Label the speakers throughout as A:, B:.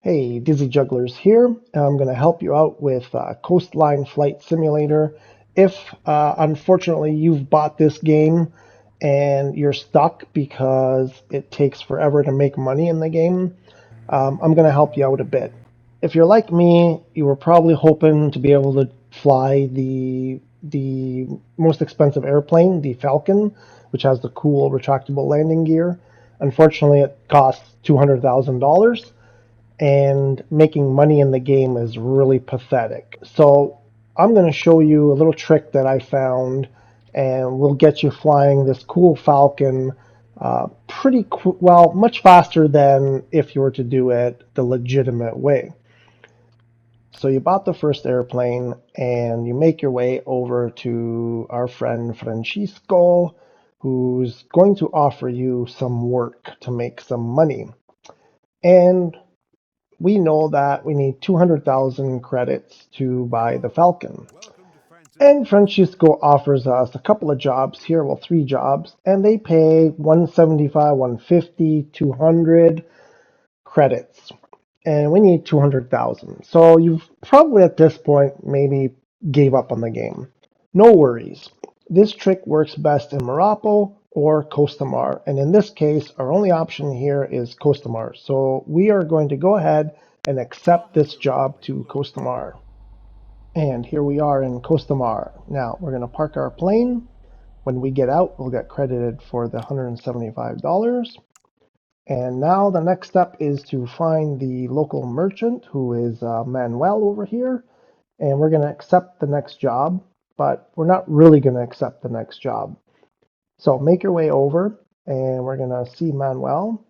A: Hey, Dizzy Jugglers here. I'm going to help you out with Coastline Flight Simulator. If unfortunately you've bought this game and you're stuck because it takes forever to make money in the game, I'm going to help you out a bit. If you're like me, you were probably hoping to be able to fly the most expensive airplane, the Falcon, which has the cool retractable landing gear. Unfortunately, it costs $200,000 and making money in the game is really pathetic. So I'm going to show you a little trick that I found, and we'll get you flying this cool Falcon well, much faster than if you were to do it the legitimate way. So you bought the first airplane and you make your way over to our friend Francisco, who's going to offer you some work to make some money. And we know that we need 200,000 credits to buy the Falcon. And Francisco offers us a couple of jobs here, well, 3 jobs, and they pay 175, 150, 200 credits. And we need 200,000. So you've probably at this point maybe gave up on the game. No worries. This trick works best in Marapo or Costamare. And in this case, our only option here is Costamare. So we are going to go ahead and accept this job to Costamare. And here we are in Costamare. Now we're going to park our plane. When we get out, we'll get credited for the $175. And now the next step is to find the local merchant, who is Manuel over here. And we're going to accept the next job, but we're not really going to accept the next job. So make your way over, and we're going to see Manuel,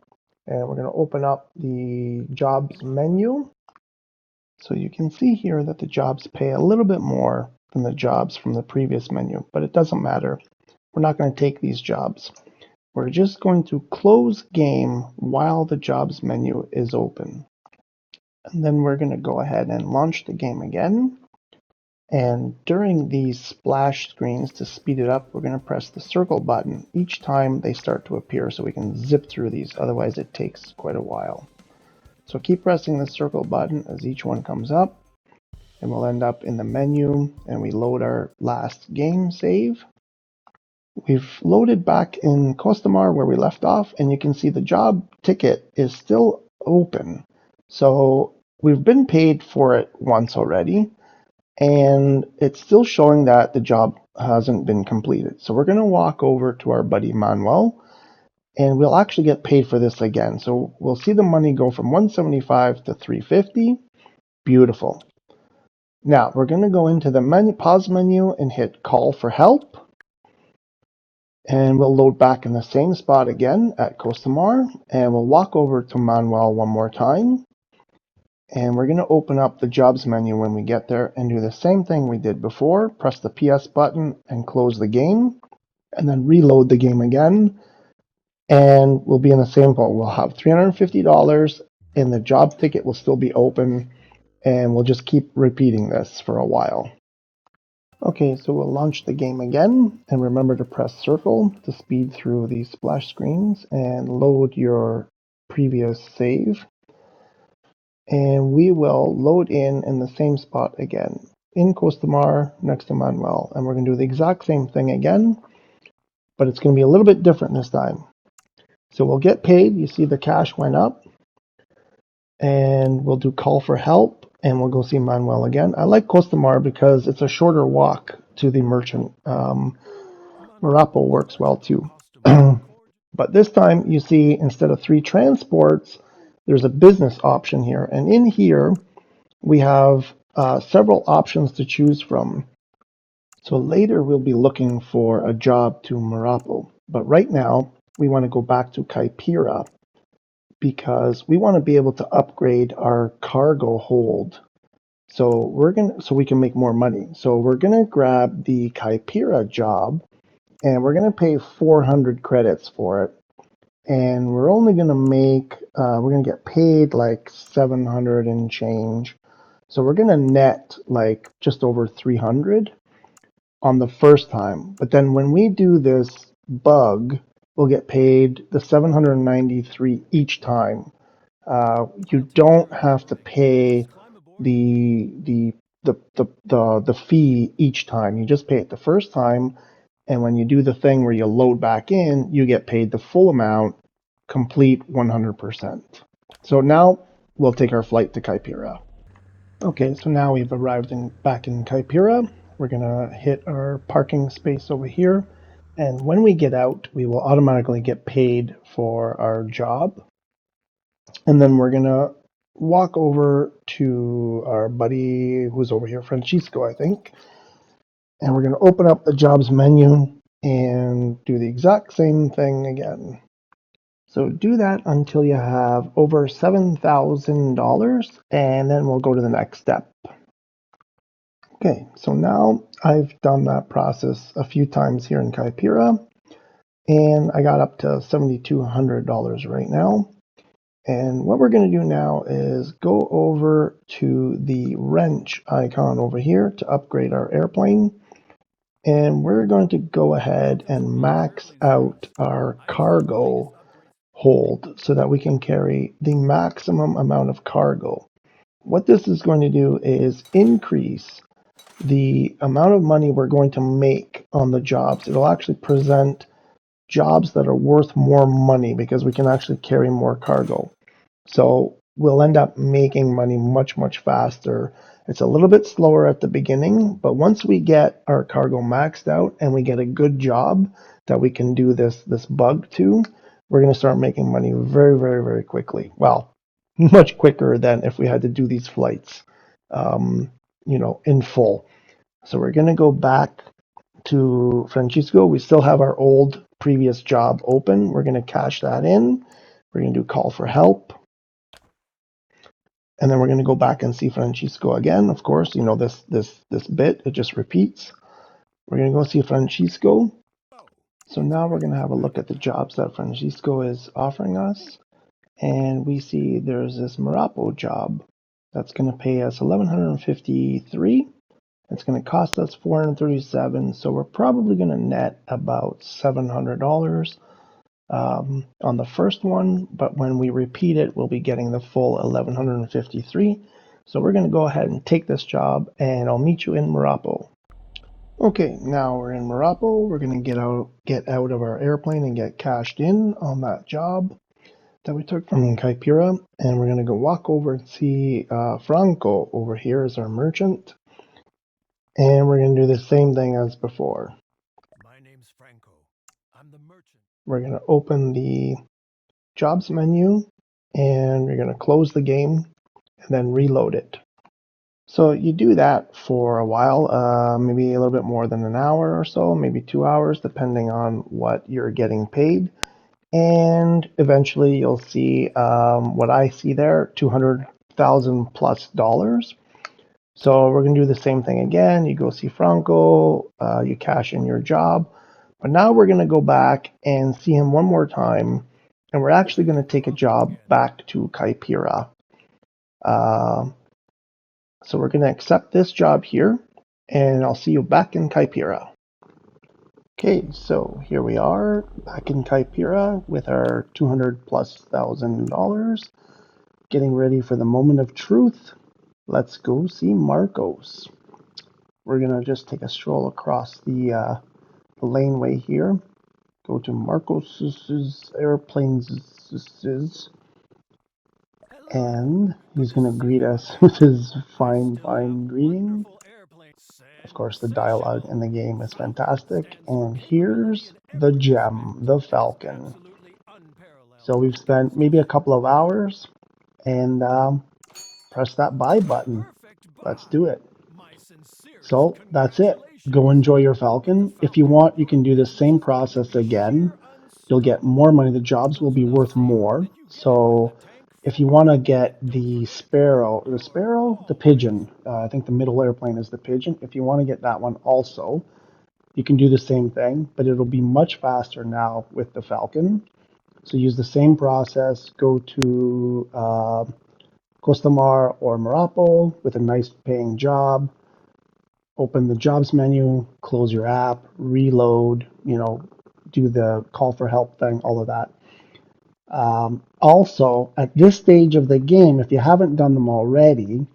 A: and we're going to open up the jobs menu. So you can see here that the jobs pay a little bit more than the jobs from the previous menu, but it doesn't matter. We're not going to take these jobs. We're just going to close game while the jobs menu is open. And then we're going to go ahead and launch the game again. And during these splash screens, to speed it up, we're going to press the circle button each time they start to appear so we can zip through these. Otherwise, it takes quite a while. So keep pressing the circle button as each one comes up. And we'll end up in the menu and we load our last game save. We've loaded back in Costamare where we left off, and you can see the job ticket is still open. So we've been paid for it once already, and it's still showing that the job hasn't been completed. So we're going to walk over to our buddy Manuel, and we'll actually get paid for this again. So we'll see the money go from 175 to 350. Beautiful. Now we're going to go into the pause menu and hit call for help. And we'll load back in the same spot again at Costamare, and we'll walk over to Manuel one more time. And we're going to open up the jobs menu when we get there and do the same thing we did before. Press the PS button and close the game, and then reload the game again. And we'll be in the same boat. We'll have $350, and the job ticket will still be open, and we'll just keep repeating this for a while. Okay, so we'll launch the game again, and remember to press circle to speed through these splash screens and load your previous save. And we will load in the same spot again, in Costamare next to Manuel. And we're going to do the exact same thing again, but it's going to be a little bit different this time. So we'll get paid. You see the cash went up. And we'll do call for help. And we'll go see Manuel again. I like Costamare because it's a shorter walk to the merchant. Marapo works well too. But this time, you see, instead of 3 transports, there's a business option here. And in here, we have several options to choose from. So later, we'll be looking for a job to Marapo. But right now, we want to go back to Kaipira, because we want to be able to upgrade our cargo hold. So we can make more money. So we're gonna grab the Kaipira job, and we're gonna pay 400 credits for it. And we're only gonna we're gonna get paid like 700 and change. So we're gonna net like just over 300 on the first time. But then when we do this bug, we'll get paid the 793 each time. You don't have to pay the fee each time. You just pay it the first time, and when you do the thing where you load back in, you get paid the full amount, complete 100%. So now we'll take our flight to Kaipira. Okay, so now we've arrived back in Kaipira. We're gonna hit our parking space over here, and when we get out, we will automatically get paid for our job. And then we're gonna walk over to our buddy who's over here, Francisco, I think, and we're gonna open up the jobs menu and do the exact same thing again. So do that until you have over $7,000, and then we'll go to the next step. Okay, so now I've done that process a few times here in Kaipira, and I got up to $7,200 right now. And what we're going to do now is go over to the wrench icon over here to upgrade our airplane. And we're going to go ahead and max out our cargo hold so that we can carry the maximum amount of cargo. What this is going to do is increase the amount of money we're going to make on the jobs. It'll actually present jobs that are worth more money because we can actually carry more cargo. So we'll end up making money much, much faster. It's a little bit slower at the beginning, but once we get our cargo maxed out and we get a good job that we can do this bug to, we're going to start making money very, very, very quickly. Well, much quicker than if we had to do these flights, in full. So we're going to go back to Francisco. We still have our old previous job open. We're going to cash that in. We're going to do call for help. And then we're going to go back and see Francisco again. Of course, this bit, it just repeats. We're going to go see Francisco. So now we're going to have a look at the jobs that Francisco is offering us. And we see there's this Marapo job that's going to pay us $1,153. It's going to cost us $437, so we're probably going to net about $700 on the first one, but when we repeat it, we'll be getting the full $1,153. So we're going to go ahead and take this job, and I'll meet you in Marapo. Okay, now we're in Marapo. We're going to get out of our airplane and get cashed in on that job that we took from Kaipira, and we're going to go walk over and see Franco over here as our merchant. And we're going to do the same thing as before.
B: My name's Franco. I'm the merchant.
A: We're going to open the jobs menu and we're going to close the game and then reload it. So you do that for a while, maybe a little bit more than an hour or so, maybe 2 hours, depending on what you're getting paid. And eventually you'll see what I see there, $200,000 plus. So we're going to do the same thing again. You go see Franco, you cash in your job. But now we're going to go back and see him one more time. And we're actually going to take a job back to Kaipira. So we're going to accept this job here. And I'll see you back in Kaipira. Okay, so here we are back in Kaipira with our $200,000 plus, getting ready for the moment of truth. Let's go see Marcos. We're going to just take a stroll across the laneway here. Go to Marcos's airplanes. And he's going to greet us with his fine greeting. Of course, the dialogue in the game is fantastic. And here's the gem, the Falcon. So we've spent maybe a couple of hours and press that buy button. Let's do it. So that's it. Go enjoy your Falcon. If you want, you can do the same process again. You'll get more money. The jobs will be worth more. So if you want to get the the pigeon, I think the middle airplane is the pigeon. If you want to get that one also, you can do the same thing, but it'll be much faster now with the Falcon. So use the same process. Go to Costamar or Marapo with a nice paying job. Open the jobs menu, close your app, reload, do the call for help thing, all of that. Also, at this stage of the game, if you haven't done them already,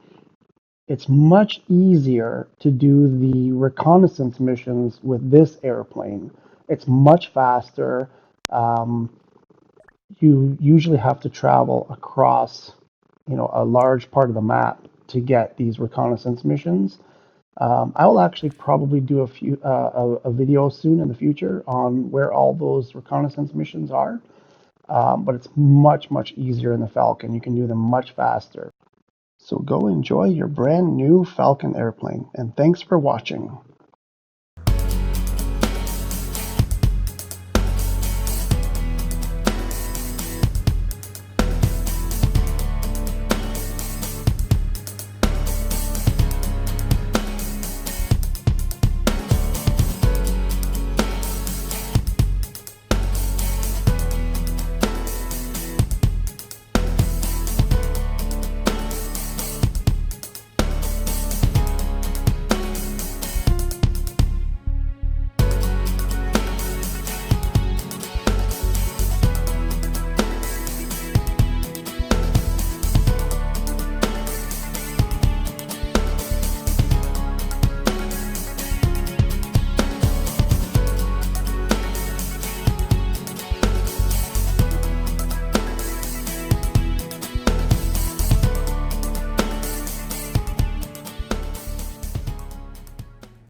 A: it's much easier to do the reconnaissance missions with this airplane. It's much faster. Um, you usually have to travel across, a large part of the map to get these reconnaissance missions. I will actually probably do a video soon in the future on where all those reconnaissance missions are. But it's much easier in the Falcon. You can do them much faster. So go enjoy your brand new Falcon airplane, and thanks for watching.